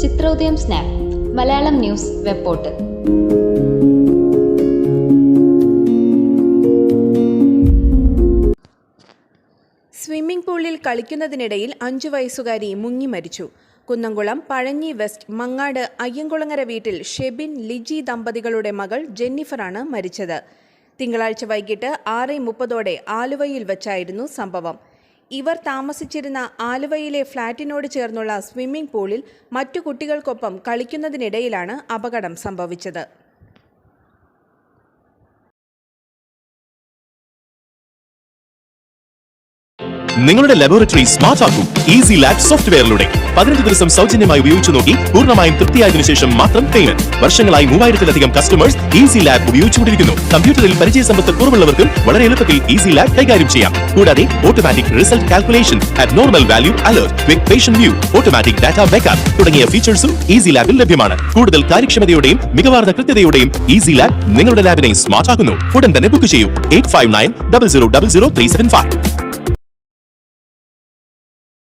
Chithrodayam snap Malayalam news web portal. Swimming പൂളിൽ കളിക്കുന്നതിനിടയിൽ 5 വയസ്സുകാരി മുങ്ങി മരിച്ചു. കുന്നംകുളം പഴഞ്ഞി വെസ്റ്റ് മങ്ങാട് അയ്യങ്കുളങ്ങര വീട്ടിൽ ഷെബിൻ ലിജി ദമ്പതികളുടെ മകൾ ജെന്നിഫറാണ് മരിച്ചത്. തിങ്കളാഴ്ച വൈകിട്ട് 6:30 ആലുവയിൽ വച്ചായിരുന്നു സംഭവം. ഇവർ താമസിച്ചിരുന്ന ആലുവയിലെ ഫ്ളാറ്റിനോട് ചേർന്നുള്ള സ്വിമ്മിംഗ് പൂളിൽ മറ്റു കുട്ടികൾക്കൊപ്പം കളിക്കുന്നതിനിടയിലാണ് അപകടം സംഭവിച്ചത്. നിങ്ങളുടെ ലബോറട്ടറി സ്മാർട്ട് ആക്കൂ ഈസി ലാബ് സോഫ്റ്റ്വെയറിലൂടെ. 15 ദിവസം സൗജന്യമായി ഉപയോഗിച്ചു നോക്കി പൂർണ്ണമായും തൃപ്തിയായതിനു ശേഷം മാത്രം പേയ്മെന്റ്. വർഷങ്ങളായി 3000-ലധികം കസ്റ്റമേഴ്സ് ഈസി ലാബ് ഉപയോഗിച്ചുകൊണ്ടിരിക്കുന്നു. കമ്പ്യൂട്ടറിൽ പരിചയസമ്പത്ത് കുറവുള്ളവർക്കും വളരെ എളുപ്പത്തിൽ ഈസി ലാബ് കൈകാര്യം ചെയ്യാം. കൂടാതെ automatic result calculation, abnormal value alert, quick patient view, automatic data backup തുടങ്ങിയ ഫീച്ചേഴ്സും ഈസി ലാബിൽ ലഭ്യമാണ്. കൂടുതൽ കാര്യക്ഷമതയോടെയും മികവാർന്ന കൃത്യതയോടെയും ഈസി ലാബ് നിങ്ങളുടെ ലാബിനെ സ്മാർട്ട് ആക്കുന്നു. ഉടൻ തന്നെ ബുക്ക് ചെയ്യൂ 85900375.